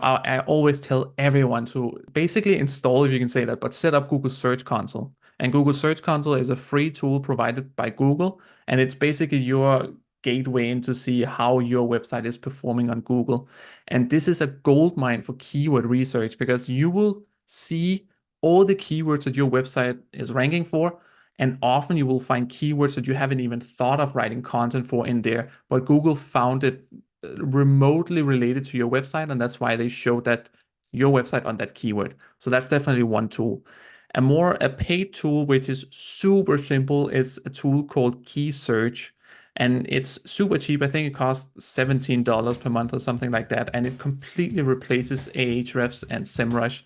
I always tell everyone to basically install, if you can say that, but set up Google Search Console. And Google Search Console is a free tool provided by Google, and it's basically your gateway in to see how your website is performing on Google. And this is a gold mine for keyword research because you will see all the keywords that your website is ranking for. And often you will find keywords that you haven't even thought of writing content for in there, but Google found it remotely related to your website, and that's why they showed that your website on that keyword. So that's definitely one tool. A paid tool, which is super simple, is a tool called Key Search. And it's super cheap. I think it costs $17 per month or something like that. And it completely replaces Ahrefs and Semrush.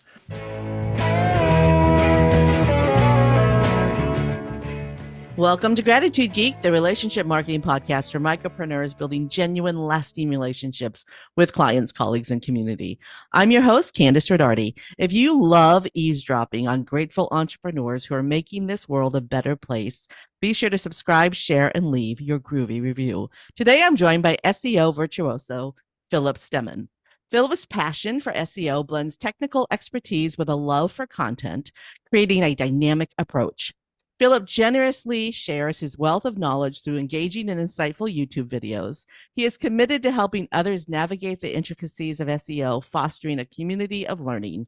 Welcome to Gratitude Geek, the relationship marketing podcast for micropreneurs building genuine, lasting relationships with clients, colleagues, and community. I'm your host, Candice Rodarty. If you love eavesdropping on grateful entrepreneurs who are making this world a better place, be sure to subscribe, share, and leave your groovy review. Today, I'm joined by SEO virtuoso Phillip Stemman. Philip's passion for SEO blends technical expertise with a love for content, creating a dynamic approach. Phillip generously shares his wealth of knowledge through engaging and insightful YouTube videos. He is committed to helping others navigate the intricacies of SEO, fostering a community of learning.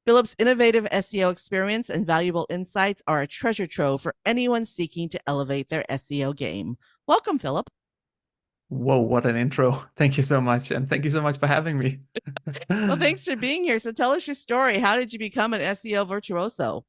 Phillip's innovative SEO experience and valuable insights are a treasure trove for anyone seeking to elevate their SEO game. Welcome, Phillip. Whoa, what an intro. Thank you so much. And thank you so much for having me. Well, thanks for being here. So tell us your story. How did you become an SEO virtuoso?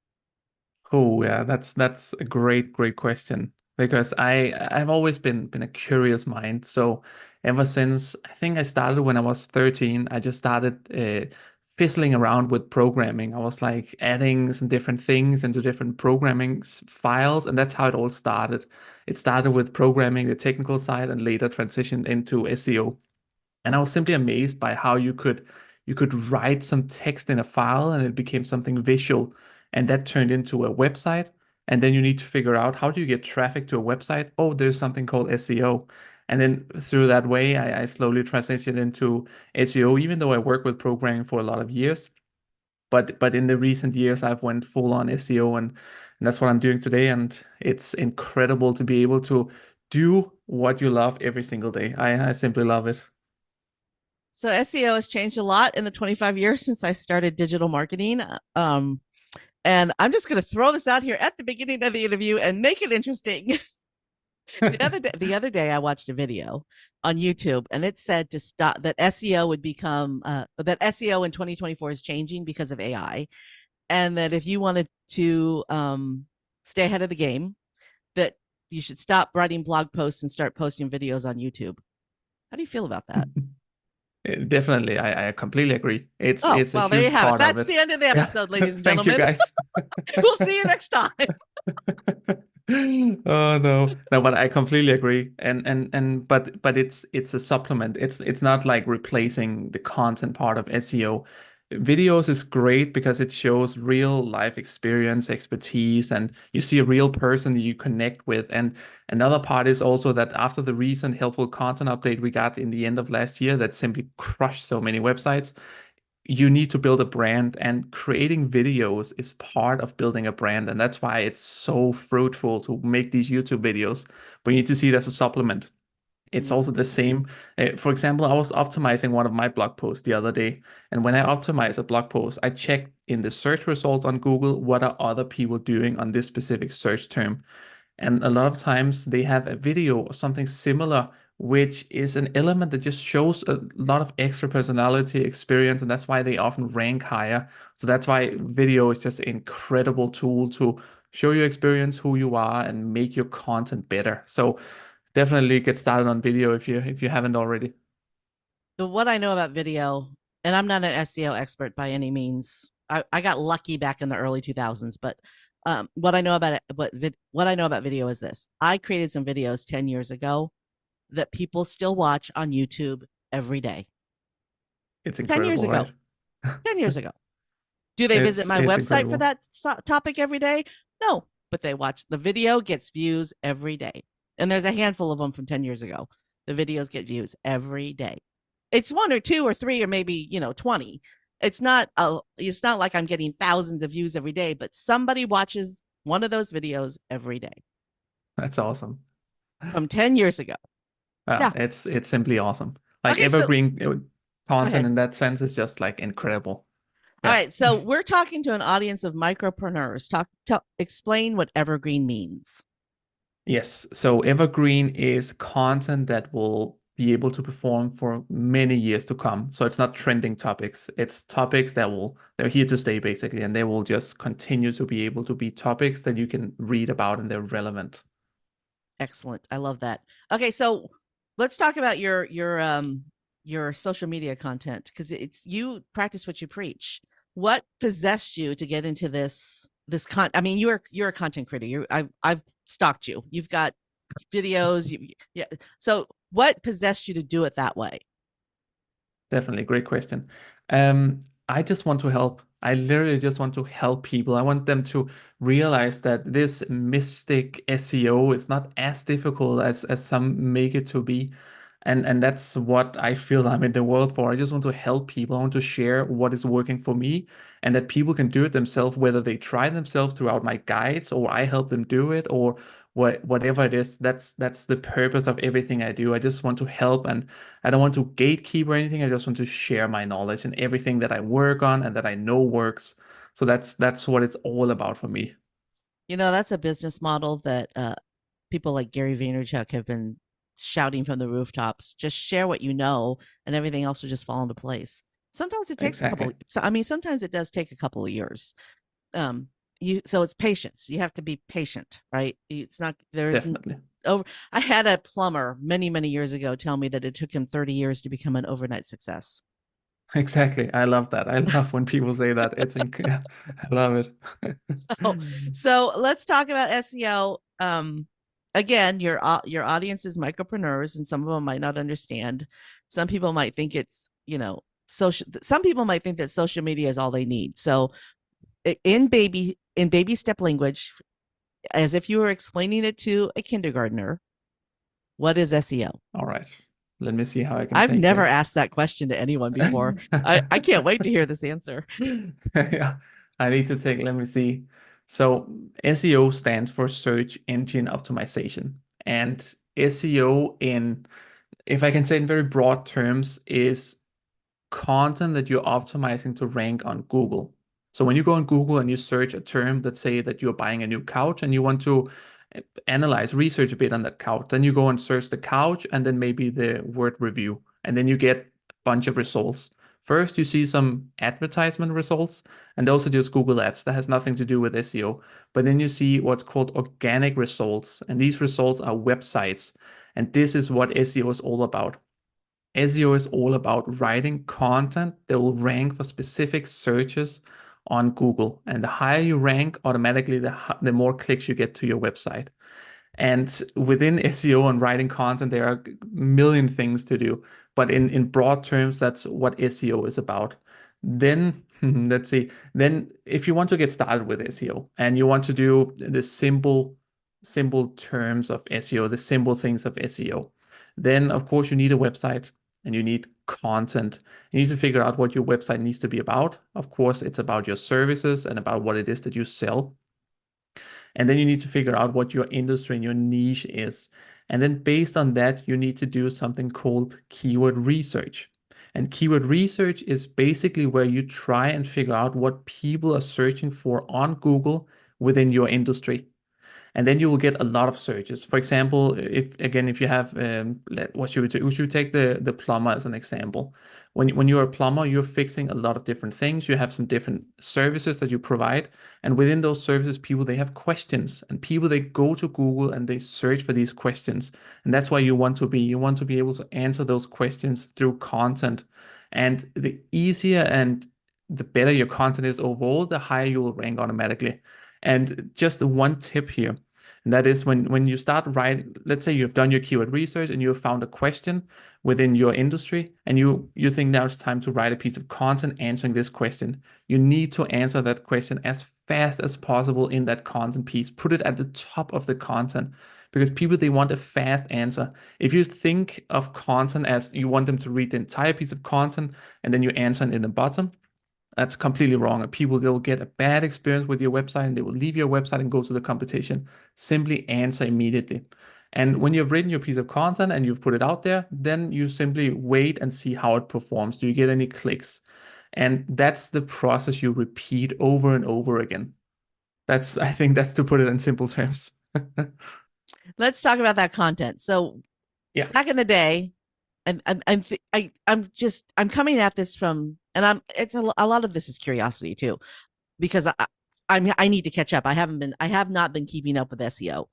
Oh yeah, that's a great question because I've always been a curious mind. So ever since I think I started when I was 13, I just started fizzling around with programming. I was like adding some different things into different programming files, and that's how it all started. It started with programming, the technical side, and later transitioned into SEO. And I was simply amazed by how you could write some text in a file and it became something visual, and that turned into a website. And then you need to figure out how do you get traffic to a website? Oh, there's something called SEO. And then through that way, I slowly transitioned into SEO, even though I worked with programming for a lot of years. But in the recent years, I've went full on SEO, and that's what I'm doing today. And it's incredible to be able to do what you love every single day. I simply love it. So SEO has changed a lot in the 25 years since I started digital marketing. And I'm just going to throw this out here at the beginning of the interview and make it interesting. The other day, I watched a video on YouTube, and it said to stop that SEO would become that SEO in 2024 is changing because of AI, and that if you wanted to stay ahead of the game, that you should stop writing blog posts and start posting videos on YouTube. How do you feel about that? Definitely, I completely agree. It's Oh, it's a well, there you huge have it. part of That's it. the end of the Yeah. episode, ladies and Thank you, gentlemen. guys. We'll see you next time. Oh no. No, but I completely agree. But it's a supplement. It's not like replacing the content part of SEO. Videos is great because it shows real life experience, expertise, and you see a real person that you connect with. And another part is also that after the recent helpful content update we got in the end of last year that simply crushed so many websites, you need to build a brand, and creating videos is part of building a brand. And that's why it's so fruitful to make these YouTube videos. But you need to see it as a supplement. It's Mhm. also the same. For example, I was optimizing one of my blog posts the other day. And when I optimize a blog post, I check in the search results on Google, what are other people doing on this specific search term? And a lot of times they have a video or something similar, which is an element that just shows a lot of extra personality experience. And that's why they often rank higher. So that's why video is just an incredible tool to show your experience, who you are, and make your content better. So definitely get started on video if you haven't already. So what I know about video, and I'm not an SEO expert by any means. I got lucky back in the early 2000s, but what I know about it, what I know about video is this: I created some videos 10 years ago that people still watch on YouTube every day. It's 10 years incredible, ago. right? 10 years ago. Do they visit It's my it's website for incredible. that topic every day? No, but they watch the video gets views every day. And there's a handful of them from 10 years ago. The videos get views every day. It's one or two or three or maybe, 20. It's not like I'm getting thousands of views every day, but somebody watches one of those videos every day That's awesome. from 10 years ago. Yeah. It's simply awesome. Like Okay, so evergreen go content ahead. in that sense is just like incredible. All Yeah. right, so we're talking to an audience of micropreneurs. Explain what evergreen means. Yes. So evergreen is content that will be able to perform for many years to come. So it's not trending topics. It's topics they're here to stay basically, and they will just continue to be able to be topics that you can read about and they're relevant. Excellent. I love that. Okay, so let's talk about your social media content because it's you practice what you preach. What possessed you to get into this. I mean, you're a content creator. I've stalked you. You've got videos. Yeah. So what possessed you to do it that way? Definitely, great question. I just want to help. I literally just want to help people. I want them to realize that this mystic SEO is not as difficult as some make it to be. And that's what I feel I'm in the world for. I just want to help people. I want to share what is working for me and that people can do it themselves, whether they try themselves throughout my guides or I help them do it or whatever it is. That's the purpose of everything I do. I just want to help and I don't want to gatekeep or anything. I just want to share my knowledge and everything that I work on and that I know works. So that's what it's all about for me. That's a business model that people like Gary Vaynerchuk have been shouting from the rooftops. Just share what you know, and everything else will just fall into place. Sometimes it takes a couple. Exactly. So I mean, sometimes it does take a couple of years. So it's patience. You have to be patient, right? It's not there's Definitely. over. I had a plumber many years ago tell me that it took him 30 years to become an overnight success. Exactly. I love that. I love when people say that. Yeah, I love it. So, so let's talk about SEO. Again, your audience is micropreneurs, and some of them might not understand. Some people might think it's social. Some people might think that social media is all they need. So, in baby step language, as if you were explaining it to a kindergartner, what is SEO? All right. Let me see how I can I've take never this. asked that question to anyone before. I can't wait to hear this answer. Yeah, I need to take, let me see. So SEO stands for search engine optimization. And SEO if I can say in very broad terms, is content that you're optimizing to rank on Google. So when you go on Google and you search a term that say that you're buying a new couch and you want to analyze, research a bit on that couch, then you go and search the couch and then maybe the word review, and then you get a bunch of results. First, you see some advertisement results, and those are just Google ads. That has nothing to do with SEO. But then you see what's called organic results, and these results are websites. And this is what SEO is all about. SEO is all about writing content that will rank for specific searches on Google. And the higher you rank, automatically, the more clicks you get to your website. And within SEO and writing content, there are a million things to do. But in broad terms, that's what SEO is about. Then let's see. Then if you want to get started with SEO and you want to do the simple terms of SEO, the simple things of SEO, then of course you need a website and you need content. You need to figure out what your website needs to be about. Of course, it's about your services and about what it is that you sell. And then you need to figure out what your industry and your niche is. And then based on that, you need to do something called keyword research. And keyword research is basically where you try and figure out what people are searching for on Google within your industry, and then you will get a lot of searches. For example, if you have what should we take? We should take the plumber as an example. When you're a plumber, you're fixing a lot of different things. You have some different services that you provide, and within those services, people they have questions, and people they go to Google and they search for these questions, and that's why you want to be. You want to be able to answer those questions through content, and the easier and the better your content is overall, the higher you will rank automatically. And just one tip here, and that is when you start writing, let's say you've done your keyword research and you have found a question within your industry, and you think now it's time to write a piece of content answering this question. You need to answer that question as fast as possible in that content piece. Put it at the top of the content because people, they want a fast answer. If you think of content as you want them to read the entire piece of content and then you answer in the bottom, that's completely wrong. And people, they'll get a bad experience with your website and they will leave your website and go to the competition. Simply answer immediately. And when you've written your piece of content and you've put it out there, then you simply wait and see how it performs. Do you get any clicks? And that's the process you repeat over and over again. I think that's to put it in simple terms. Let's talk about that content. So Yeah. back in the day, I'm coming at this from, and it's a lot of this is curiosity too, because I need to catch up. I have not been keeping up with SEO.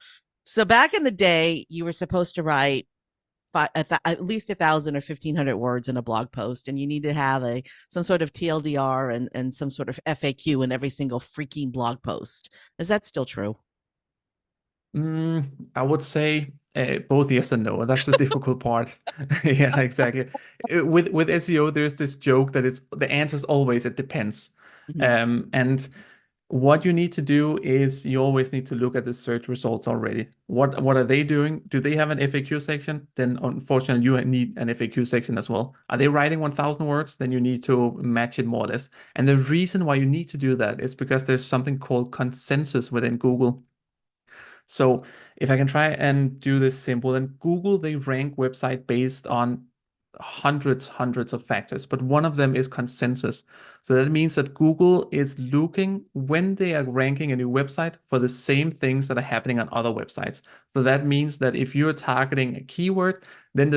So back in the day, you were supposed to write at least 1,000 or 1,500 words in a blog post, and you need to have some sort of TLDR and some sort of FAQ in every single freaking blog post. Is that still true? I would say both yes and no. That's the difficult part. Yeah, exactly. With SEO, there's this joke that it's the answer is always it depends. Mhm. And what you need to do is you always need to look at the search results already. What are they doing? Do they have an FAQ section? Then unfortunately you need an FAQ section as well. Are they writing 1,000 words? Then you need to match it more or less. And the reason why you need to do that is because there's something called consensus within Google. So if I can try and do this simple, then Google, they rank website based on hundreds of factors, but one of them is consensus. So that means that Google is looking when they are ranking a new website for the same things that are happening on other websites. So that means that if you're targeting a keyword, then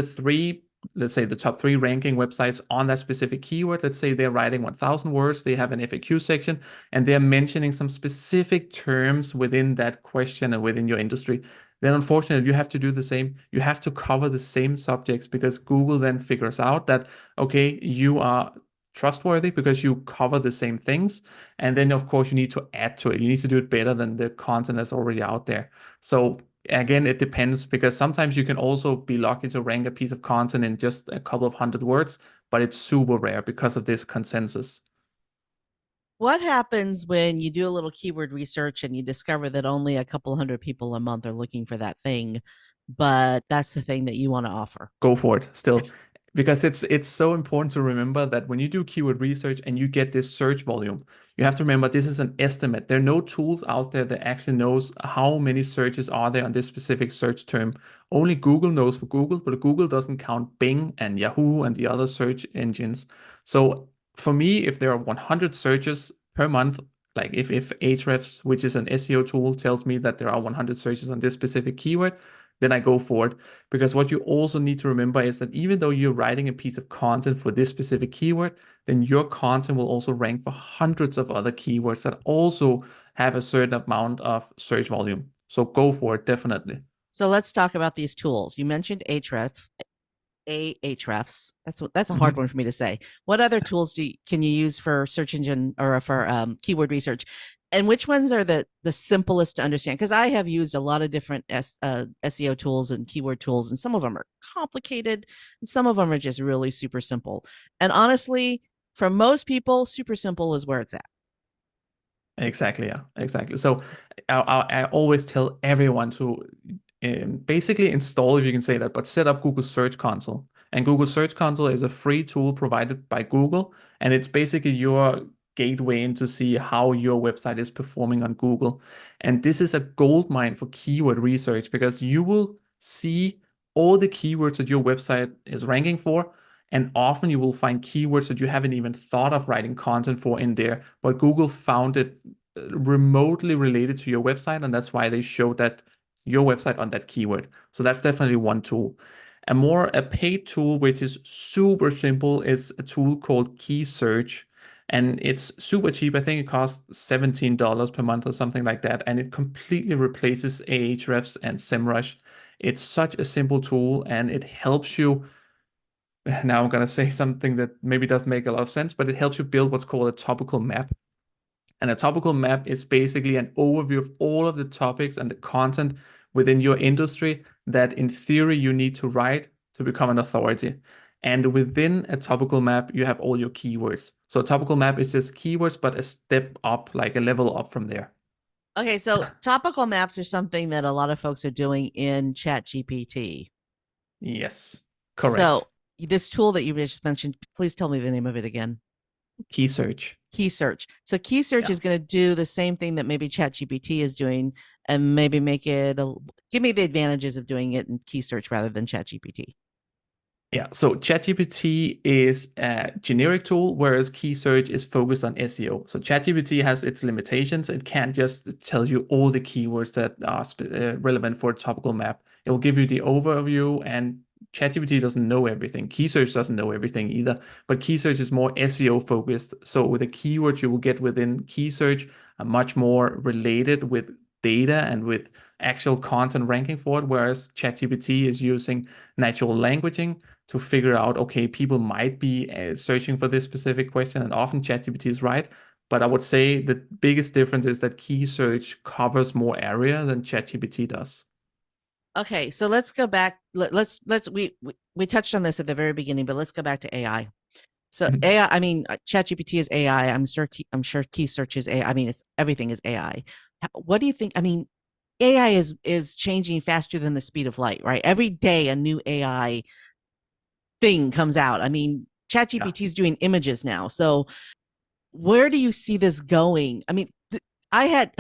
let's say the top three ranking websites on that specific keyword, let's say they're writing 1,000 words, they have an FAQ section, and they're mentioning some specific terms within that question and within your industry, then unfortunately you have to do the same. You have to cover the same subjects because Google then figures out that, okay, you are trustworthy because you cover the same things. And then, of course, you need to add to it. You need to do it better than the content that's already out there. So again, it depends because sometimes you can also be lucky to rank a piece of content in just a couple of hundred words, but it's super rare because of this consensus. What happens when you do a little keyword research and you discover that only a couple hundred people a month are looking for that thing, but that's the thing that you want to offer? Go for it still, because it's so important to remember that when you do keyword research and you get this search volume, you have to remember this is an estimate. There are no tools out there that actually knows how many searches are there on this specific search term. Only Google knows for Google, but Google doesn't count Bing and Yahoo and the other search engines. So for me, if there are 100 searches per month, like if Ahrefs, which is an SEO tool, tells me that there are 100 searches on this specific keyword, then I go for it. Because what you also need to remember is that even though you're writing a piece of content for this specific keyword, then your content will also rank for hundreds of other keywords that also have a certain amount of search volume. So go for it, definitely. So let's talk about these tools. You mentioned Ahrefs. That's a hard Mhm. one for me to say. What other tools can you use for search engine or for keyword research? And which ones are the simplest to understand? Because I have used a lot of different SEO tools and keyword tools, and some of them are complicated, and some of them are just really super simple. And honestly, for most people, super simple is where it's at. Exactly, yeah, exactly. So I always tell everyone to basically install, if you can say that, but set up Google Search Console. And Google Search Console is a free tool provided by Google, and it's basically your gateway in to see how your website is performing on Google. And this is a gold mine for keyword research because you will see all the keywords that your website is ranking for. And often you will find keywords that you haven't even thought of writing content for in there, but Google found it remotely related to your website, and that's why they showed that your website on that keyword. So that's definitely one tool. A paid tool, which is super simple, is a tool called Key Search. And it's super cheap. I think it costs $17 per month or something like that. And it completely replaces Ahrefs and Semrush. It's such a simple tool and it helps you. Now I'm going to say something that maybe doesn't make a lot of sense, but it helps you build what's called a topical map. And a topical map is basically an overview of all of the topics and the content within your industry that in theory you need to write to become an authority. And within a topical map, you have all your keywords. So a topical map is just keywords, but a step up, like a level up from there. Okay, so topical maps are something that a lot of folks are doing in ChatGPT. Yes, correct. So this tool that you just mentioned, please tell me the name of it again. Key search. Key search. So key search Yeah. is going to do the same thing that maybe ChatGPT is doing, and maybe make it give me the advantages of doing it in key search rather than ChatGPT. Yeah, so ChatGPT is a generic tool, whereas Key Search is focused on SEO. So ChatGPT has its limitations. It can't just tell you all the keywords that are relevant for a topical map. It will give you the overview, and ChatGPT doesn't know everything. Key Search doesn't know everything either, but Key Search is more SEO focused. So with the keywords you will get within Key Search are much more related with data and with actual content ranking for it, whereas ChatGPT is using natural languaging to figure out, okay, people might be searching for this specific question, and often ChatGPT is right. But I would say the biggest difference is that key search covers more area than ChatGPT does. Okay, so let's go back. Let's we touched on this at the very beginning, but let's go back to AI. So AI, I mean, ChatGPT is AI. I'm sure key search is AI. I mean, it's everything is AI. What do you think? I mean, AI is changing faster than the speed of light, right? Every day a new AI thing comes out. I mean, Yeah. ChatGPT is doing images now. So where do you see this going? I mean, I had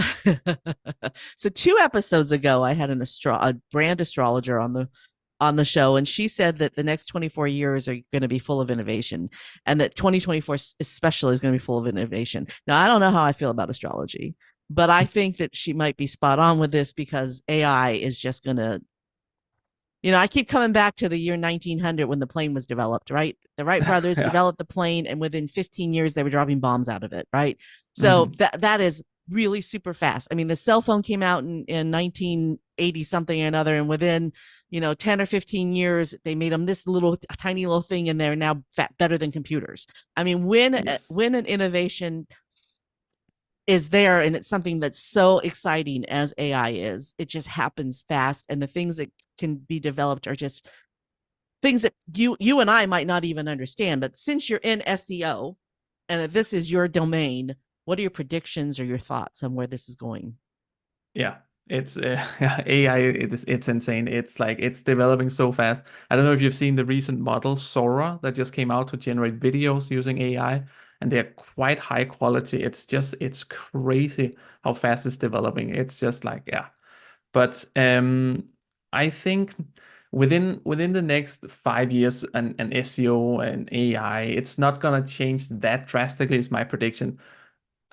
so 2 episodes ago, I had a brand astrologer on the show, and she said that the next 24 years are going to be full of innovation, and that 2024 especially is going to be full of innovation. Now, I don't know how I feel about astrology, but I think that she might be spot on with this because AI is just going to, I keep coming back to the year 1900 when the plane was developed, right? The Wright brothers Yeah. developed the plane, and within 15 years, they were dropping bombs out of it, right? So Mhm. that is really super fast. I mean, the cell phone came out in 1980 something or another, and within 10 or 15 years, they made them this little tiny little thing, and they're now better than computers. I mean, Yes. when an innovation is there and it's something that's so exciting as AI is, it just happens fast, and the things that can be developed are just things that you and I might not even understand. But since you're in SEO and that this is Yes. your domain, what are your predictions or your thoughts on where this is going? Yeah, it's yeah, AI. It's insane. It's like it's developing so fast. I don't know if you've seen the recent model Sora that just came out to generate videos using AI, and they're quite high quality. It's crazy how fast it's developing. It's just like yeah. But I think within the next 5 years, and SEO and AI, it's not gonna change that drastically. Is my prediction.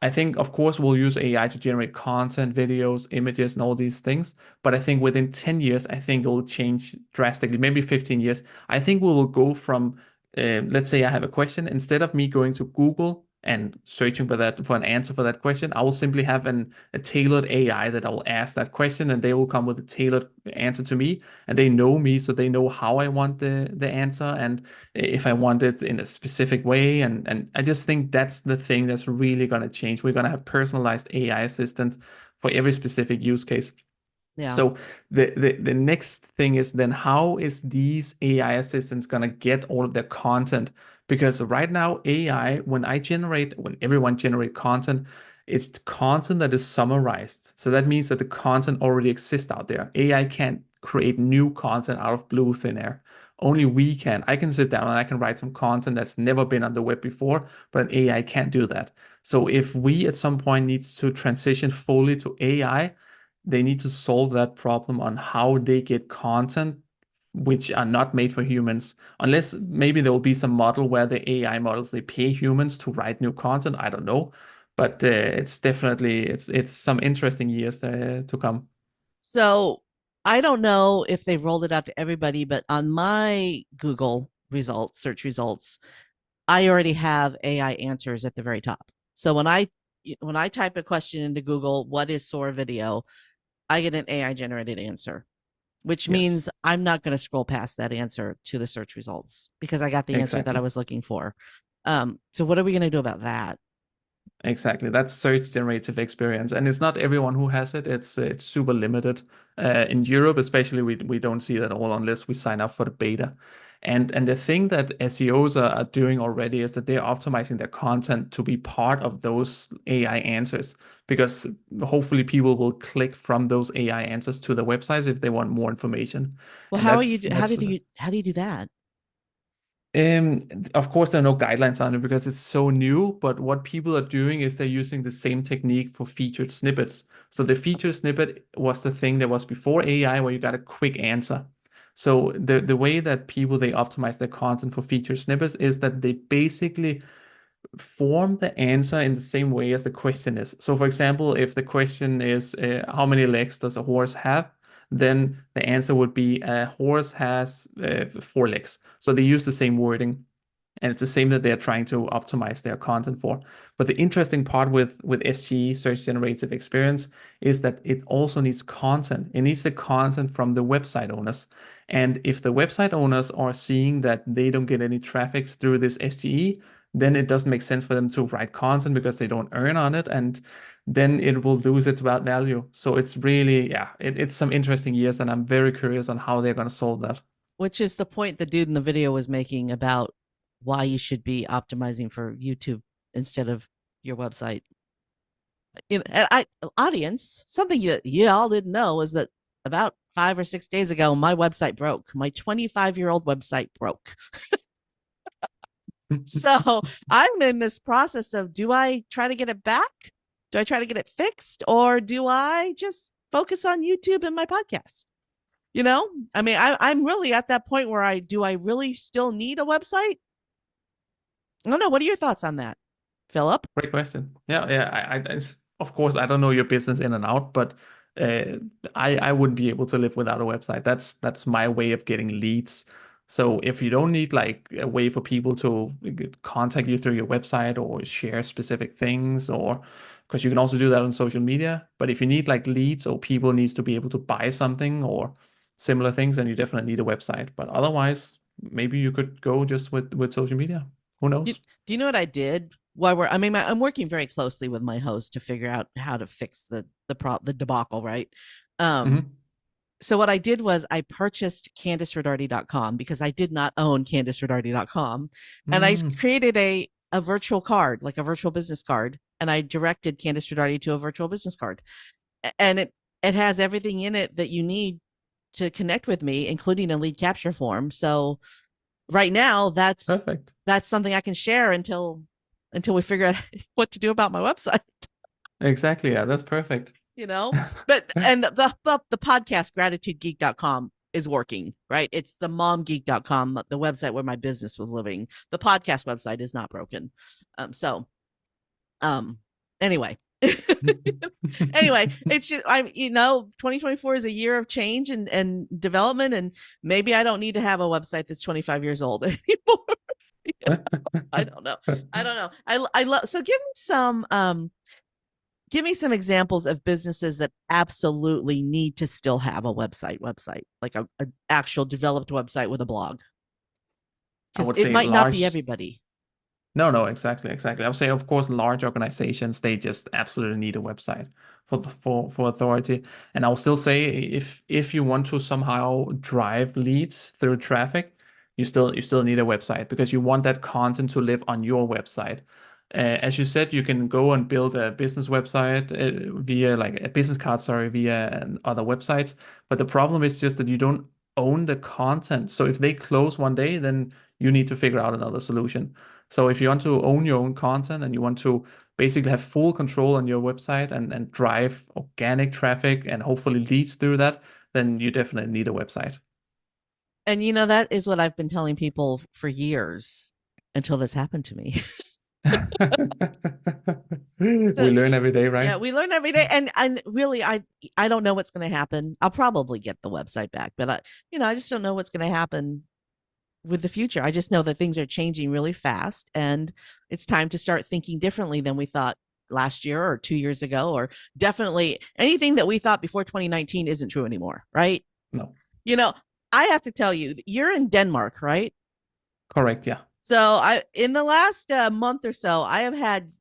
I think, of course, we'll use AI to generate content, videos, images, and all these things. But I think within 10 years, I think it will change drastically. Maybe 15 years. I think we will go from, let's say I have a question. Instead of me going to Google and searching for an answer for that question, I will simply have a tailored AI that I will ask that question, and they will come with a tailored answer to me. And they know me, so they know how I want the answer. And if I want it in a specific way. And I just think that's the thing that's really going to change. We're going to have personalized AI assistants for every specific use case. Yeah. So the next thing is then how is these AI assistants going to get all of their content? Because right now, AI, when everyone generate content, it's content that is summarized. So that means that the content already exists out there. AI can't create new content out of blue thin air. Only we can. I can sit down and I can write some content that's never been on the web before, but an AI can't do that. So if we at some point need to transition fully to AI, they need to solve that problem on how they get content which are not made for humans. Unless maybe there will be some model where the AI models they pay humans to write new content. I don't know, but it's definitely it's some interesting years to come. So I don't know if they've rolled it out to everybody, but on my Google results, search results, I already have AI answers at the very top. So when I type a question into Google, what is SOAR video? I get an AI generated answer, which Yes, means I'm not going to scroll past that answer to the search results because I got the answer that I exactly. was looking for. So what are we going to do about that? Exactly. That's search generative experience. And it's not everyone who has it. It's super limited. In Europe, especially, we don't see that at all unless we sign up for the beta. And the thing that SEOs are doing already is that they're optimizing their content to be part of those AI answers, because hopefully people will click from those AI answers to the websites if they want more information. Well, And how are you? that's How do you do that? um, of course, there are no guidelines on it because it's so new, but what people are doing is they're using the same technique for featured snippets. So the featured snippet was the thing that was before AI where you got a quick answer. So the way that people they optimize their content for featured snippets is that they basically form the answer in the same way as the question is. So, for example, if the question is how many legs does a horse have, then the answer would be a horse has 4 legs. So they use the same wording, and it's the same that they're trying to optimize their content for. But the interesting part with SGE, Search Generative Experience, is that it also needs content. It needs the content from the website owners. And if the website owners are seeing that they don't get any traffic through this SGE, then it doesn't make sense for them to write content because they don't earn on it, and then it will lose its value. So it's really, yeah, it's some interesting years, and I'm very curious on how they're going to solve that. Which is the point the dude in the video was making about why you should be optimizing for YouTube instead of your website. And audience, something you all didn't know is that about 5 or 6 days ago, my website broke. My 25-year-old website broke. So I'm in this process of, do I try to get it back? Do I try to get it fixed? Or do I just focus on YouTube and my podcast? I mean, I'm really at that point where I really still need a website? I don't know. What are your thoughts on that, Philip? Great question. Yeah, yeah. Of course, I don't know your business in and out, but uh, I wouldn't be able to live without a website. That's my way of getting leads. So if you don't need like a way for people to contact you through your website or share specific things, or because you can also do that on social media. But if you need like leads or people needs to be able to buy something or similar things, then you definitely need a website. But otherwise, maybe you could go just with social media. Who Do, knows? do you know what I did? I mean, I'm working very closely with my host to figure out how to fix the debacle, right? Um, Hmm. so what I did was I purchased CandiceRodarty.com because I did not own CandiceRodarty.com, and I Mm, created a virtual card, like a virtual business card, and I directed Candice Rodarty to a virtual business card, and it has everything in it that you need to connect with me, including a lead capture form. So right now, perfect. that's something I can share until we figure out what to do about my website. Exactly. Yeah, that's perfect. you know but and the podcast gratitudegeek.com is working, right? It's the momgeek.com, the website where my business was living. The podcast website is not broken. So anyway. Anyway, it's just 2024 is a year of change and development, and maybe I don't need to have a website that's 25 years old anymore. I don't know. I don't know. I love, so give me some examples of businesses that absolutely need to still have a website, like a actual developed website with a blog, I because would it say might not be large. everybody. No, no, exactly, exactly. I would say, of course, large organizations, they just absolutely need a website for authority. And I'll still say, if you want to somehow drive leads through traffic, you still need a website because you want that content to live on your website. As you said, you can go and build a business website via like a business card, sorry, via other websites. But the problem is just that you don't own the content. So if they close one day, then you need to figure out another solution. So if you want to own your own content and you want to basically have full control on your website and drive organic traffic and hopefully leads through that, then you definitely need a website. And that is what I've been telling people for years until this happened to me. We So learn every day, yeah, right? we learn every day, and really, I don't know what's going to happen. I'll probably get the website back, but I just don't know what's going to happen with the future. I just know that things are changing really fast, and it's time to start thinking differently than we thought last year or 2 years ago, or definitely anything that we thought before 2019 isn't true anymore, right? No, You know, I have to tell you, you're in Denmark, right? correct. Yeah. So in the last month or so, I have had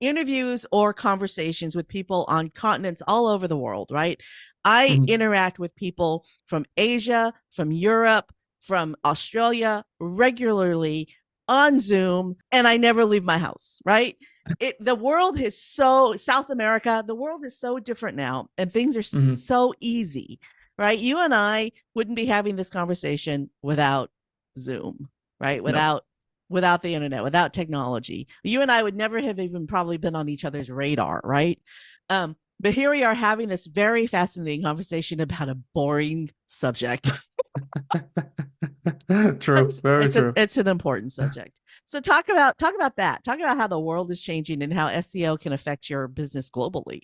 interviews or conversations with people on continents all over the world, right? I Mhm. interact with people from Asia, from Europe, from Australia regularly on Zoom, and I never leave my house, right? The world is so South America, the world is so different now, and things are Hmm. so easy, right? You and I wouldn't be having this conversation without Zoom, right? No. Without the internet, without technology. You and I would never have even probably been on each other's radar, right? But here we are having this very fascinating conversation about a boring subject. True. Very true. It's an important subject. So talk about that. Talk about how the world is changing and how SEO can affect your business globally.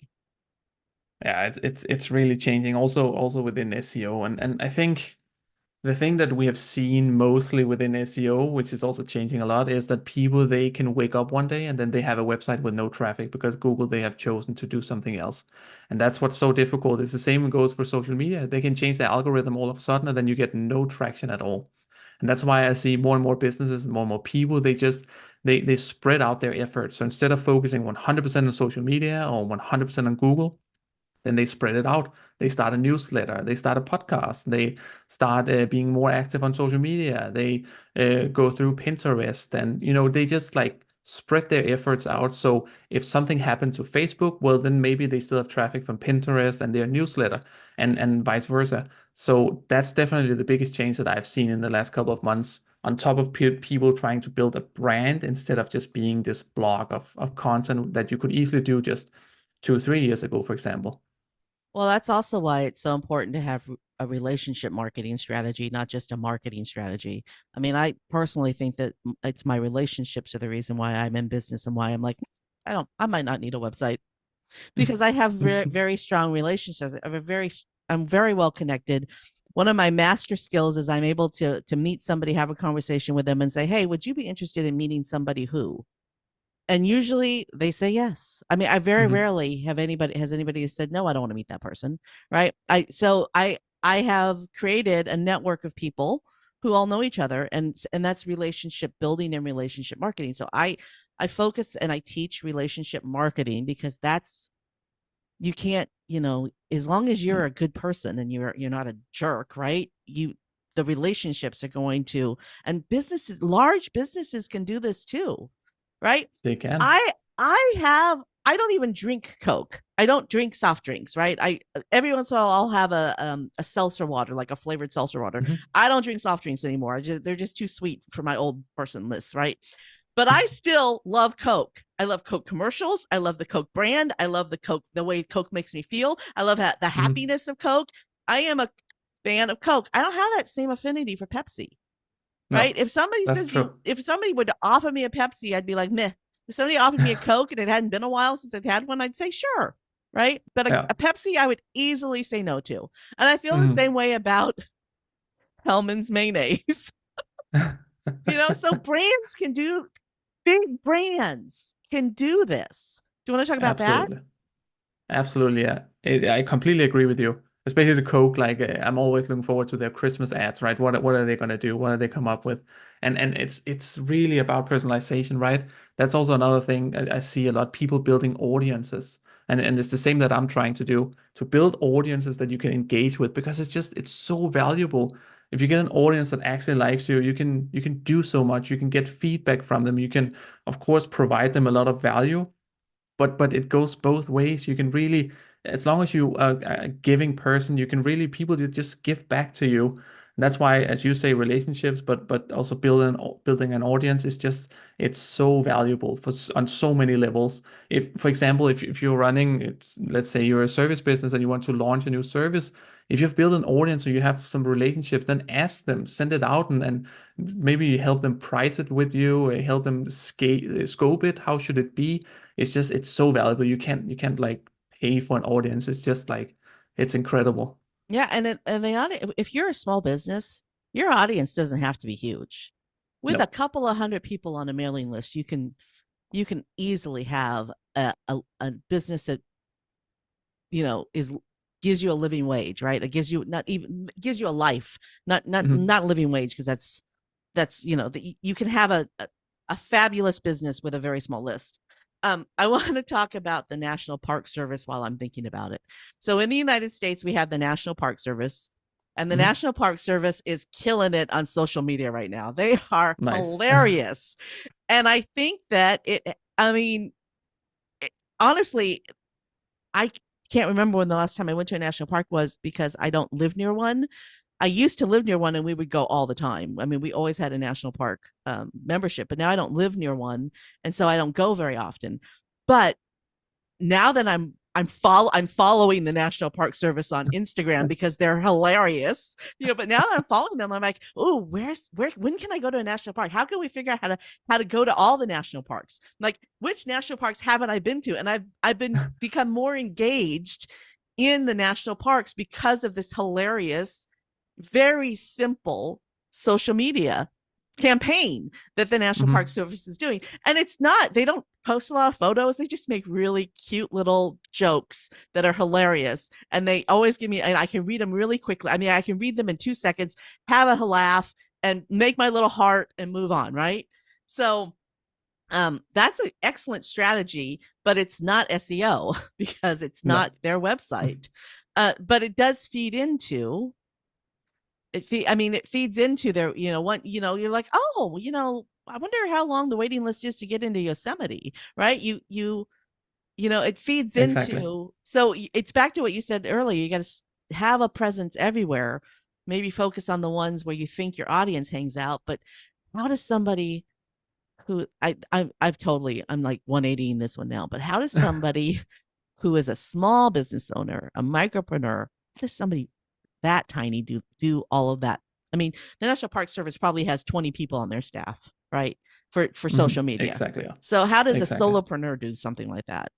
Yeah, it's really changing also within SEO. And I think the thing that we have seen mostly within SEO, which is also changing a lot, is that people they can wake up one day and then they have a website with no traffic because Google they have chosen to do something else. And that's what's so difficult. It's the same goes for social media. They can change their algorithm all of a sudden and then you get no traction at all. And that's why I see more and more businesses and more people, they just they spread out their efforts. So instead of focusing 100% on social media or 100% on Google, then they spread it out. They start a newsletter. They start a podcast. They start being more active on social media. They go through Pinterest, and they just like spread their efforts out. So if something happened to Facebook, well, then maybe they still have traffic from Pinterest and their newsletter, and vice versa. So that's definitely the biggest change that I've seen in the last couple of months. On top of people trying to build a brand instead of just being this blog of content that you could easily do just 2, 3 years ago, for example. Well, that's also why it's so important to have a relationship marketing strategy, not just a marketing strategy. I mean, I personally think that it's my relationships are the reason why I'm in business and why I'm like, I might not need a website because I have very, very strong relationships. I'm very well connected. One of my master skills is I'm able to meet somebody, have a conversation with them, and say, "Hey, would you be interested in meeting somebody who?" And usually they say yes. I mean, I very Mhm. rarely have anybody said no, I don't want to meet that person, right? I have created a network of people who all know each other, and that's relationship building and relationship marketing. So I focus and I teach relationship marketing because that's you can't, as long as you're a good person and you're not a jerk, right? The relationships are going to, and businesses, large businesses can do this too, right? They can. I don't even drink Coke. I don't drink soft drinks, right? I Every once in a while I'll have a seltzer water, like a flavored seltzer water. Mhm. I don't drink soft drinks anymore. They're just too sweet for my old person list, right? But I still love Coke. I love Coke commercials. I love the Coke brand. I love the way Coke makes me feel. I love the Mhm. happiness of Coke. I am a fan of Coke. I don't have that same affinity for Pepsi, right? No, that's true. If somebody would offer me a Pepsi, I'd be like, meh. If somebody offered me a Coke and it hadn't been a while since I'd had one, I'd say sure, right? But Yeah. a Pepsi, I would easily say no to. And I feel the Mhm. same way about Hellman's mayonnaise. So brands can do big brands can do this. Do you want to talk about that? Absolutely. Absolutely, yeah. I completely agree with you. Especially the Coke, like I'm always looking forward to their Christmas ads, right? What are they gonna do? What are they come up with? And it's really about personalization, right? That's also another thing I see a lot, people building audiences. And it's the same that I'm trying to do, to build audiences that you can engage with because it's so valuable. If you get an audience that actually likes you, you can do so much. You can get feedback from them. You can, of course, provide them a lot of value, but it goes both ways. You can really, as long as you are a giving person, you can really people just give back to you. And that's why, as you say, relationships, but also building an audience is just it's so valuable on so many levels. If, for example, if you're running, let's say you're a service business and you want to launch a new service, if you've built an audience or you have some relationship, then ask them, send it out, and maybe you help them price it with you, or help them scope it. How should it be? It's so valuable. You can't like pay for an audience. It's just like it's incredible. Yeah, and the audience, if you're a small business, your audience doesn't have to be huge. With a No. couple of hundred people on a mailing list, you can easily have a business that is gives you a living wage, right? It gives you not even gives you a life, Mhm. not a living wage, because that's you can have a fabulous business with a very small list. I want to talk about the National Park Service while I'm thinking about it. So in the United States, we have the National Park Service. And the Hmm. National Park Service is killing it on social media right now. They are Nice. hilarious. And I think that I mean, it, honestly, I can't remember when the last time I went to a national park was because I don't live near one. I used to live near one and we would go all the time. I mean, we always had a national park membership, but now I don't live near one. And so I don't go very often. But now that I'm following the National Park Service on Instagram because they're hilarious. But now that I'm following them, I'm like, oh, when can I go to a national park? How can we figure out how to go to all the national parks? Like, which national parks haven't I been to? And I've become more engaged in the national parks because of this hilarious, very simple social media campaign that the National Park Hmm. Service is doing. And it's not, they don't post a lot of photos. They just make really cute little jokes that are hilarious. And they always give me, and I can read them really quickly. I mean, I can read them in 2 seconds, have a laugh, and make my little heart and move on. Right. So, that's an excellent strategy, but it's not SEO because it's No. not their website. But it does feed into I mean, it feeds into their, you're like, oh, I wonder how long the waiting list is to get into Yosemite, right? It feeds Exactly. into, so it's back to what you said earlier. You got to have a presence everywhere, maybe focus on the ones where you think your audience hangs out. But how does somebody who I'm like 180 in this one now, but how does somebody who is a small business owner, a micropreneur, how does somebody that tiny do all of that? I mean, the National Park Service probably has 20 people on their staff, right? For Hmm. social media. Exactly. Yeah. So how does a Exactly. solopreneur do something like that?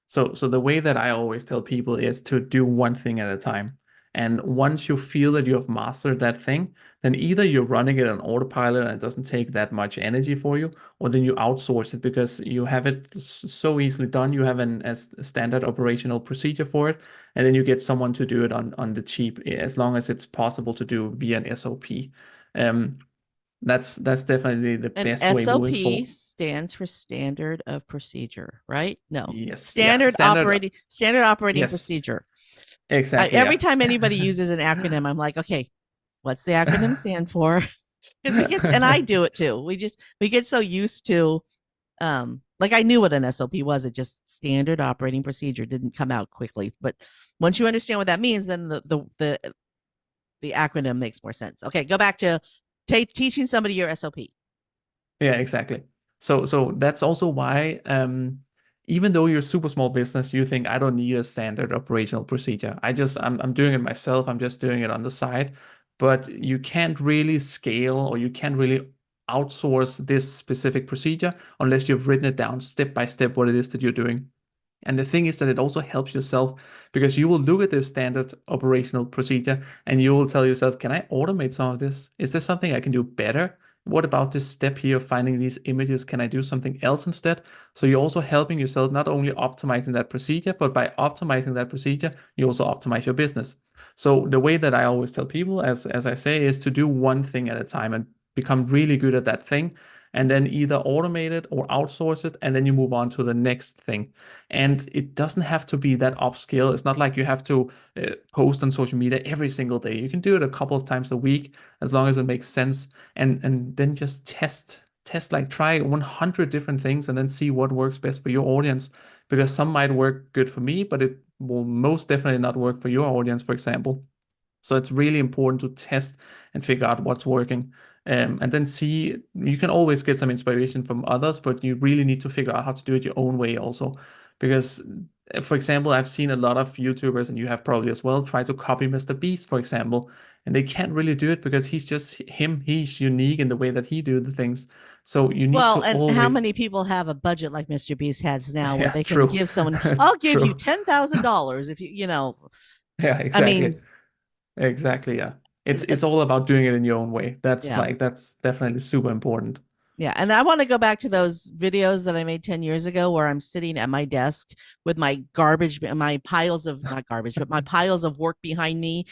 So the way that I always tell people is to do one thing at a time. And once you feel that you have mastered that thing, then either you're running it on autopilot and it doesn't take that much energy for you, or then you outsource it because you have it so easily done. You have a standard operational procedure for it, and then you get someone to do it on the cheap, as long as it's possible to do via an SOP. Um, that's definitely the And best way moving SOP forward. stands for standard of procedure, right? No. Yes, yeah, Standard operating Yes, procedure. exactly, Every yeah. time anybody uses an acronym, I'm like, okay, what's the acronym stand for? Because and I do it too. We get so used to, like, I knew what an SOP was. It just standard operating procedure didn't come out quickly. But once you understand what that means, then the acronym makes more sense. Okay, go back to teaching somebody your SOP. Yeah, exactly. So that's also why even though you're a super small business, you think I don't need a standard operational procedure. I'm doing it myself. I'm just doing it on the side. But you can't really scale or you can't really outsource this specific procedure unless you've written it down step by step what it is that you're doing. And the thing is that it also helps yourself because you will look at this standard operational procedure and you will tell yourself, can I automate some of this? Is there something I can do better? What about this step here of finding these images? Can I do something else instead? So you're also helping yourself not only optimizing that procedure, but by optimizing that procedure, you also optimize your business. So the way that I always tell people, as I say, is to do one thing at a time and become really good at that thing, and then either automate it or outsource it, and then you move on to the next thing. And it doesn't have to be that upscale. It's not like you have to post on social media every single day. You can do it a couple of times a week as long as it makes sense, and then just test, like try 100 different things and then see what works best for your audience, because some might work good for me, but it will most definitely not work for your audience, for example. So it's really important to test and figure out what's working. And then see, you can always get some inspiration from others, but you really need to figure out how to do it your own way also. Because, for example, I've seen a lot of YouTubers, and you have probably as well, try to copy Mr. Beast, for example, and they can't really do it because he's just him. He's unique in the way that he do the things. So you need Well, to and how always, many people have a budget like Mr. Beast has now where yeah, they can true, give someone, I'll give you true, $10,000 if yeah, I exactly. mean, Exactly, yeah. It's all about doing it in your own way. yeah. That's definitely super important. Yeah. And I want to go back to those videos that I made 10 years ago where I'm sitting at my desk with my garbage, my piles of not garbage, but my piles of work behind me,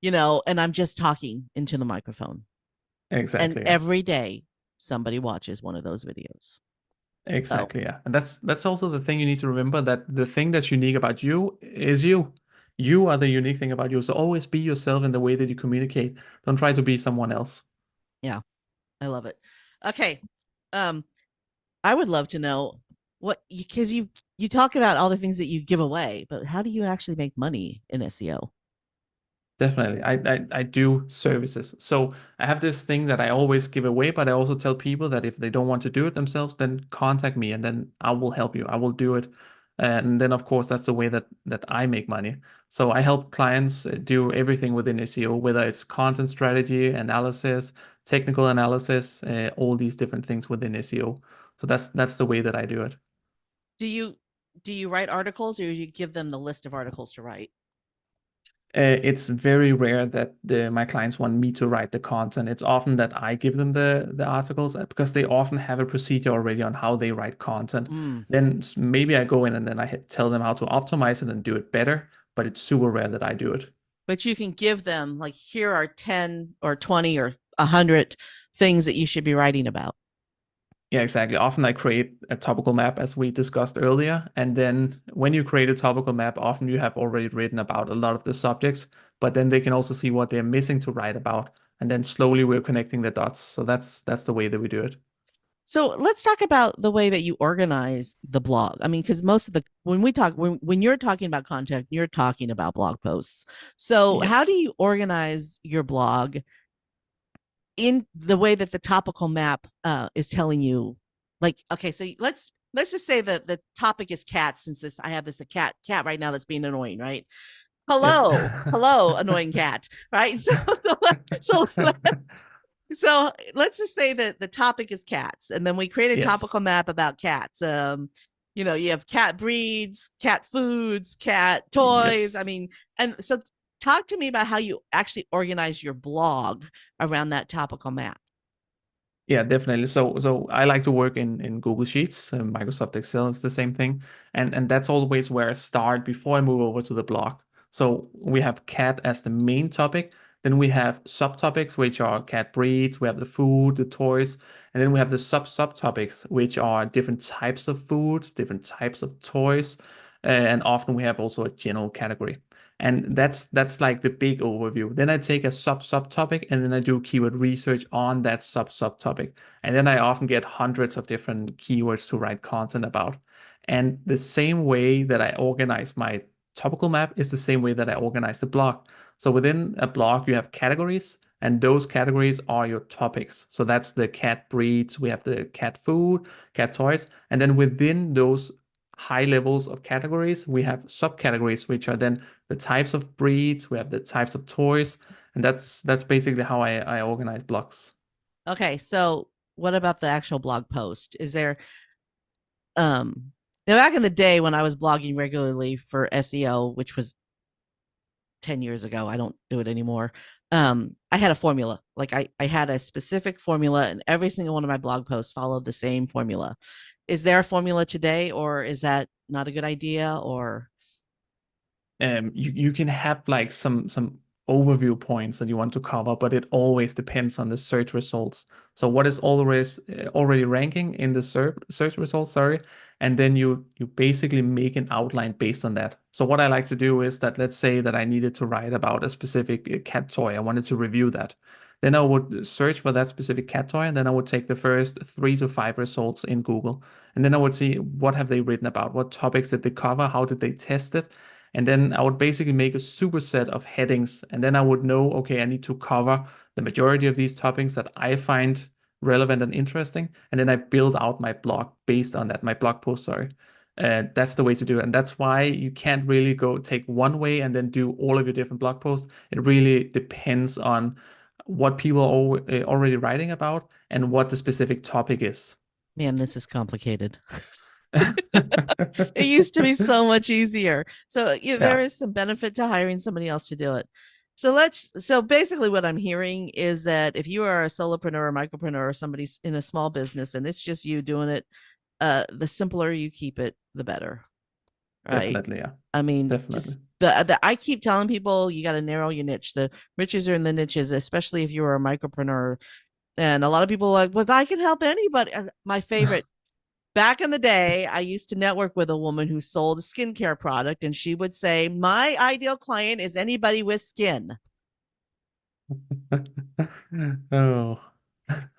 and I'm just talking into the microphone. And Exactly, yeah. every day somebody watches one of those videos. So, Exactly, yeah. And that's also the thing you need to remember, that the thing that's unique about you is you. You are the unique thing about you. So always be yourself in the way that you communicate. Don't try to be someone else. Yeah, I love it. Okay. Um, I would love to know what, because you talk about all the things that you give away, but how do you actually make money in SEO? Definitely. I do services. So I have this thing that I always give away, but I also tell people that if they don't want to do it themselves, then contact me and then I will help you. I will do it. And then of course that's the way that I make money. So I help clients do everything within SEO, whether it's content strategy, analysis, technical analysis, all these different things within SEO. So that's the way that I do it. Do you do you write articles, or do you give them the list of articles to write? It's very rare that my clients want me to write the content. It's often that I give them the articles because they often have a procedure already on how they write content. Mm. Then maybe I go in and then I tell them how to optimize it and do it better, but it's super rare that I do it. But you can give them, like, here are 10 or 20 or 100 things that you should be writing about. Yeah, exactly. Often I create a topical map as we discussed earlier. And then when you create a topical map, often you have already written about a lot of the subjects, but then they can also see what they're missing to write about. And then slowly we're connecting the dots. So that's the way that we do it. So let's talk about the way that you organize the blog. I mean, because most of the when we talk when you're talking about content, you're talking about blog posts. So how do Yes. you organize your blog in the way that the topical map is telling you? Like, okay, so let's just say that the topic is cats, since this I have this a cat right now that's being annoying, right? Yes. Hello, annoying cat, right? So let's just say that the topic is cats, and then we create a Yes. topical map about cats. You have cat breeds, cat foods, cat toys. I Yes. mean, and so talk to me about how you actually organize your blog around that topical map. Yeah, definitely. So I like to work in Google Sheets, Microsoft Excel is the same thing, and that's always where I start before I move over to the blog. So we have cat as the main topic, then we have subtopics which are cat breeds, we have the food, the toys, and then we have the subtopics which are different types of foods, different types of toys, and often we have also a general category. And that's like the big overview. Then I take a subtopic and then I do keyword research on that subtopic. And then I often get hundreds of different keywords to write content about. And the same way that I organize my topical map is the same way that I organize the blog. So within a blog, you have categories, and those categories are your topics. So that's the cat breeds, we have the cat food, cat toys, and then within those high levels of categories, we have subcategories, which are then the types of breeds, we have the types of toys, and that's basically how I organize blocks. Okay, so what about the actual blog post? Is there um now back in the day when I was blogging regularly for SEO, which was 10 years ago, I don't do it anymore. I had a formula. Like I had a specific formula, and every single one of my blog posts followed the same formula. Is there a formula today, or is that not a good idea? Or You can have like some overview points that you want to cover, but it always depends on the search results. So what is already ranking in the search results, sorry, and then you basically make an outline based on that. So what I like to do is that, let's say that I needed to write about a specific cat toy. I wanted to review that. Then I would search for that specific cat toy, and then I would take the first 3 to 5 results in Google. And then I would see what have they written about, what topics did they cover, how did they test it, and then I would basically make a superset of headings. And then I would know, okay, I need to cover the majority of these topics that I find relevant and interesting. And then I build out my blog based on that, my blog post, sorry. That's the way to do it. And that's why you can't really go take one way and then do all of your different blog posts. It really depends on what people are already writing about and what the specific topic is. man, this is complicated. It used to be so much easier. So yeah, there Yeah, is some benefit to hiring somebody else to do it. So basically what I'm hearing is that if you are a solopreneur or micropreneur or somebody's in a small business and it's just you doing it, the simpler you keep it, the better. Right. definitely. Yeah, I mean, definitely. just the I keep telling people you got to narrow your niche. The riches are in the niches, especially if you're a micropreneur. And a lot of people are like, well, I can help anybody. My favorite back in the day, I used to network with a woman who sold a skincare product, and she would say, "My ideal client is anybody with skin." Oh.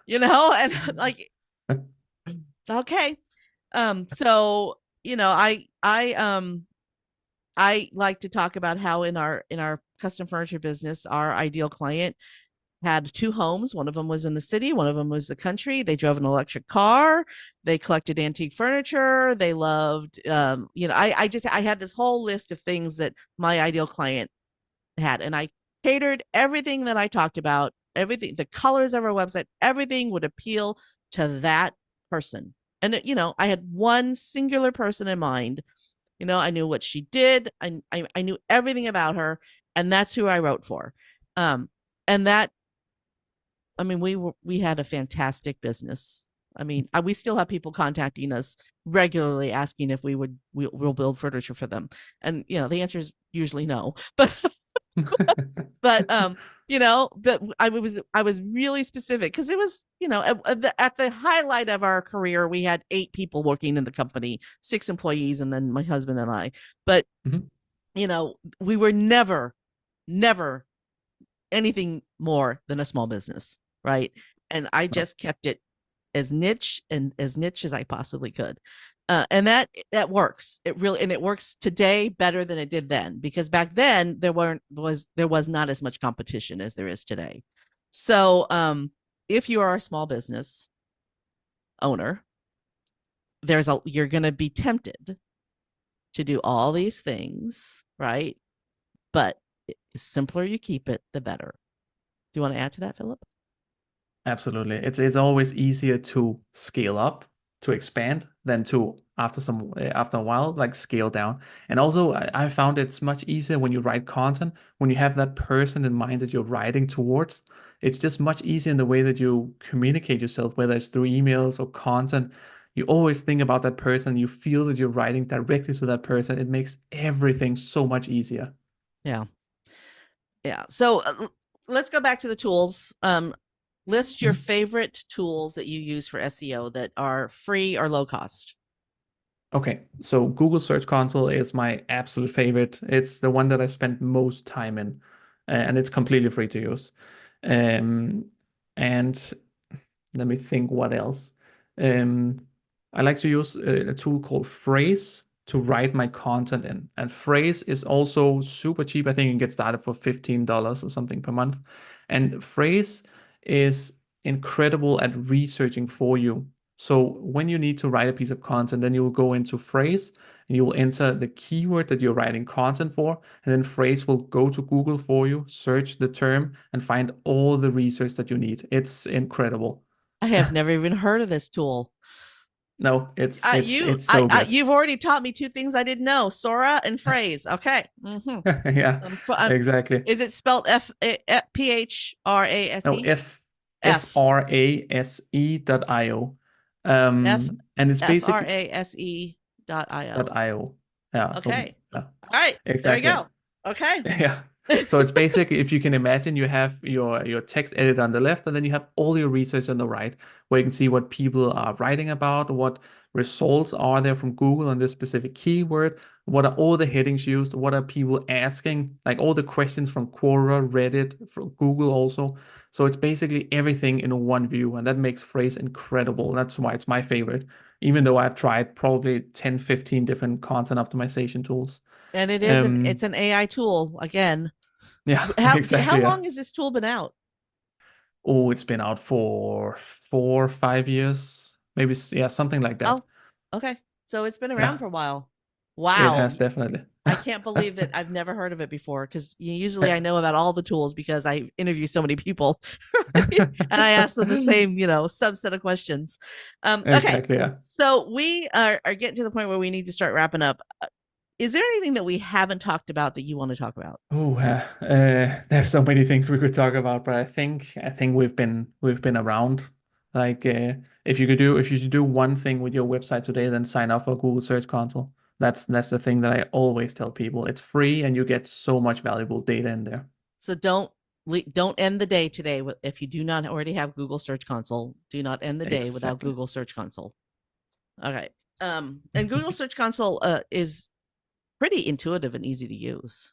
And like, okay. So, I like to talk about how in our custom furniture business, our ideal client had two homes. One of them was in the city, one of them was the country. They drove an electric car, they collected antique furniture, they loved I had this whole list of things that my ideal client had, and I catered everything that I talked about, everything, the colors of our website, everything would appeal to that person. And I had one singular person in mind. I knew what she did. I knew everything about her, and that's who I wrote for. And that, I mean, we had a fantastic business. I mean, we still have people contacting us regularly asking if we'll build furniture for them, and the answer is usually no. But I was really specific because it was, at the highlight of our career, we had 8 people working in the company, 6 employees, and then my husband and I. But Mhm. we were never anything more than a small business, right? And I No, just kept it as niche as I possibly could. And that works. It works today better than it did then, because back then there was not as much competition as there is today. So if you are a small business owner, you're going to be tempted to do all these things, right? But the simpler you keep it, the better. Do you want to add to that, Philip? absolutely. It's always easier to scale up, to expand, than to after a while like scale down. And also, I found it's much easier when you write content, when you have that person in mind that you're writing towards. It's just much easier in the way that you communicate yourself, whether it's through emails or content. You always think about that person. You feel that you're writing directly to that person. It makes everything so much easier. Yeah. Yeah. So let's go back to the tools. List your Mhm. favorite tools that you use for SEO that are free or low cost. Okay, so Google Search Console is my absolute favorite. It's the one that I spend most time in, and it's completely free to use. Um, and let me think what else. Um, I like to use a tool called Frase to write my content in. And Frase is also super cheap. I think you can get started for $15 or something per month. And Frase is incredible at researching for you. So when you need to write a piece of content, then you will go into Frase and you will enter the keyword that you're writing content for. And then Frase will go to Google for you, search the term, and find all the research that you need. It's incredible. I have never even heard of this tool. No, it's so good. You've already taught me 2 things I didn't know: Sora and phrase. Okay. Yeah, exactly. Is it spelled No, Phrase? F frase.io. F And it's basically Frase.io. .io. Yeah, so Okay. yeah, All right. There you exactly. go. Okay. Yeah. So it's basically, if you can imagine, you have your text editor on the left, and then you have all your research on the right, where you can see what people are writing about, what results are there from Google on this specific keyword, what are all the headings used, what are people asking, like all the questions from Quora, Reddit, from Google also. So it's basically everything in one view, and that makes Phrase incredible. That's why it's my favorite, even though I've tried probably 10, 15 different content optimization tools. And Um, it's an AI tool again. yeah, How exactly. Yeah. long has this tool been out? Oh, it's been out for 4, 5 years, maybe. Yeah, something like that. Oh, okay. So it's been around Yeah, for a while. it Wow. has definitely. I can't believe that I've never heard of it before, because usually I know about all the tools because I interview so many people, right? And I ask them the same, subset of questions. Okay. Exactly. Yeah. So we are getting to the point where we need to start wrapping up. Is there anything that we haven't talked about that you want to talk about? Oh, there's so many things we could talk about, but I think we've been around. Like, if you should do one thing with your website today, then sign up for Google Search Console. That's the thing that I always tell people. It's free, and you get so much valuable data in there. So don't end the day today if you do not already have Google Search Console. Do not end the day without Exactly. Google Search Console. Okay. And Google Search Console is pretty intuitive and easy to use.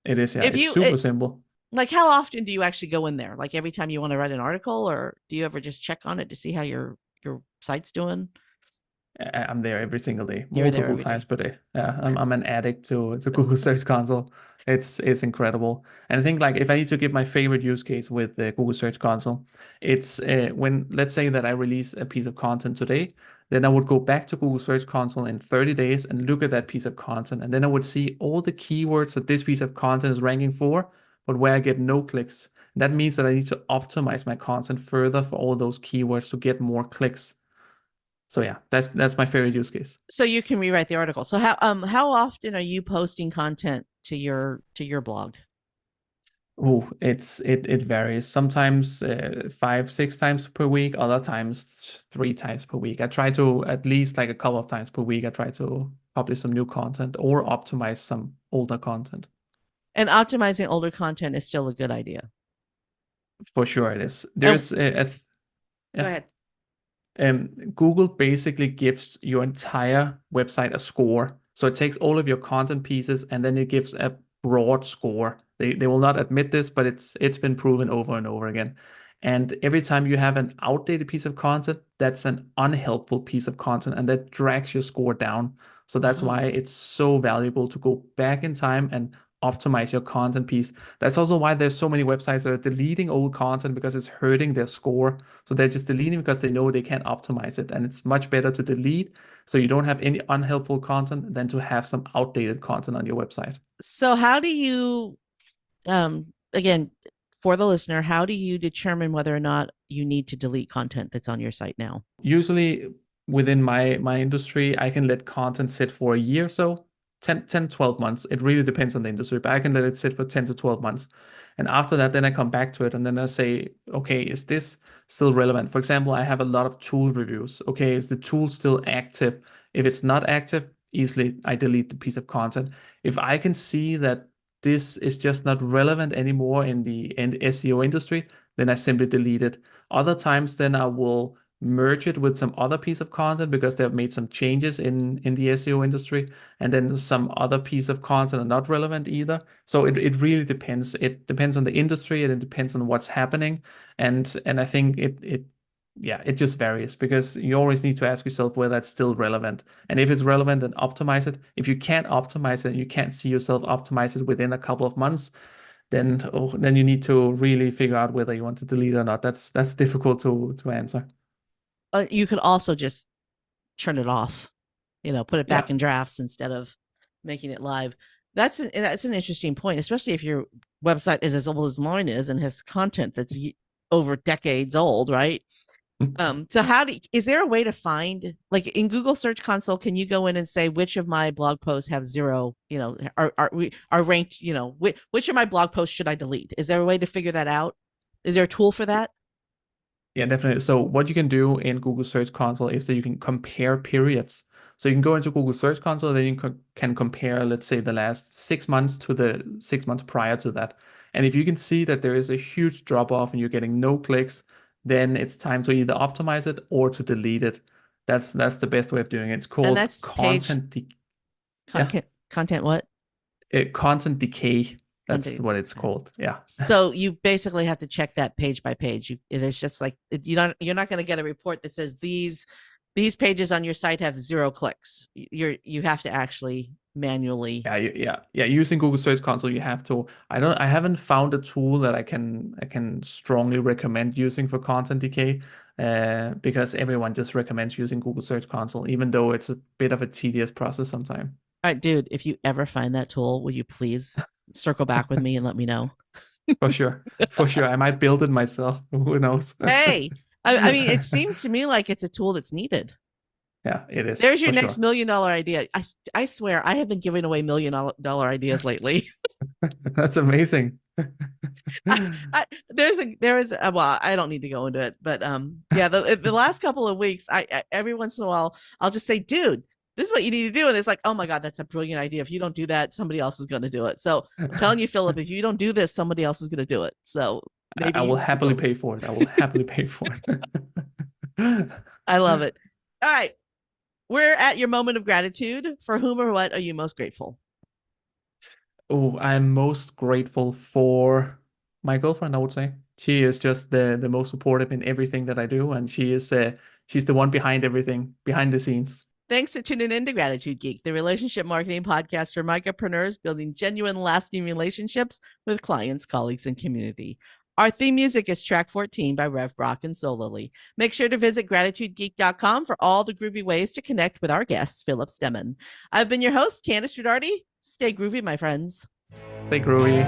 It is, yeah. If It's you super simple. like, how often do you actually go in there? Like every time you want to write an article, or do you ever just check on it to see how your site's doing? I'm there every single day, You're there multiple every times day. per day. Yeah, I'm an addict to Google Search Console. It's incredible. And I think like if I need to give my favorite use case with the Google Search Console, it's when let's say that I release a piece of content today, then I would go back to Google Search Console in 30 days and look at that piece of content, and then I would see all the keywords that this piece of content is ranking for, but where I get no clicks. That means that I need to optimize my content further for all those keywords to get more clicks. So yeah, that's my favorite use case. So you can rewrite the article. So how often are you posting content to your blog? Oh, it varies. Sometimes 5, 6 times per week. Other times 3 times per week. I try to at least like a couple of times per week. I try to publish some new content or optimize some older content. And optimizing older content is still a good idea. For sure, it is. And There's go yeah. ahead. Google basically gives your entire website a score. So it takes all of your content pieces and then it gives a broad score. They will not admit this, but it's been proven over and over again. And every time you have an outdated piece of content, that's an unhelpful piece of content and that drags your score down. So that's why Oh. it's so valuable to go back in time and optimize your content piece. That's also why there's so many websites that are deleting old content because it's hurting their score. So they're just deleting because they know they can't optimize it. And it's much better to delete so you don't have any unhelpful content than to have some outdated content on your website. So how do you again, for the listener, how do you determine whether or not you need to delete content that's on your site now? Usually within my industry, I can let content sit for a year or so, 12 months. It really depends on the industry, but I can let it sit for 10 to 12 months. And after that, then I come back to it and then I say, okay, is this still relevant? For example, I have a lot of tool reviews. Okay, is the tool still active? If it's not active, easily I delete the piece of content. If I can see that this is just not relevant anymore in the SEO industry, then I simply delete it. Other times, then I will merge it with some other piece of content because they've made some changes in the SEO industry, and then some other piece of content are not relevant either. So it really depends. It depends on the industry and it depends on what's happening. And I think it just varies because you always need to ask yourself whether it's still relevant. And if it's relevant, then optimize it. If you can't optimize it and you can't see yourself optimize it within a couple of months, then you need to really figure out whether you want to delete it or not. That's difficult to answer. You could also just turn it off, put it back Yeah. in drafts instead of making it live. That's an interesting point, especially if your website is as old as mine is and has content that's over decades old, right? So is there a way to find, like in Google Search Console, can you go in and say which of my blog posts have zero, are ranked, which of my blog posts should I delete? Is there a way to figure that out? Is there a tool for that? Yeah, definitely. So what you can do in Google Search Console is that you can compare periods. So you can go into Google Search Console, then you can compare, let's say, the last 6 months to the 6 months prior to that. And if you can see that there is a huge drop off and you're getting no clicks, then it's time to either optimize it or to delete it. That's the best way of doing it. It's And called that's page yeah, content what? content decay. That's Content. what it's called. Yeah. So you basically have to check that page by page. It's just like you're not going to get a report that says these pages on your site have 0 clicks. You have to actually manually. Yeah. Using Google Search Console, you have to. I haven't found a tool that I can strongly recommend using for content decay, because everyone just recommends using Google Search Console, even though it's a bit of a tedious process sometimes. All right, dude, if you ever find that tool, will you please circle back with me and let me know? For sure, I might build it myself. Who knows? Hey, I mean, it seems to me like it's a tool that's needed. Yeah, it is There's your for next sure. $1 million idea. I swear I have been giving away $1 million ideas lately. That's amazing. There is well, I don't need to go into it, but yeah, the last couple of weeks, I every once in a while I'll just say, dude, this is what you need to do, and it's like, oh my god, that's a brilliant idea. If you don't do that, somebody else is going to do it. So I'm telling you, Philip, if you don't do this, somebody else is going to do it. So maybe I will you need to happily go. pay for it. I will happily pay for it. I love it. All right. We're at your moment of gratitude. For whom or what are you most grateful? Oh, I'm most grateful for my girlfriend, I would say. She is just the most supportive in everything that I do, and she's the one behind everything, behind the scenes. Thanks for tuning in to Gratitude Geek, the relationship marketing podcast for micropreneurs building genuine, lasting relationships with clients, colleagues, and community. Our theme music is track 14 by Rev Brock and Solely. Make sure to visit gratitudegeek.com for all the groovy ways to connect with our guest, Phillip Stemman. I've been your host, Candice Ridardi. Stay groovy, my friends. Stay groovy.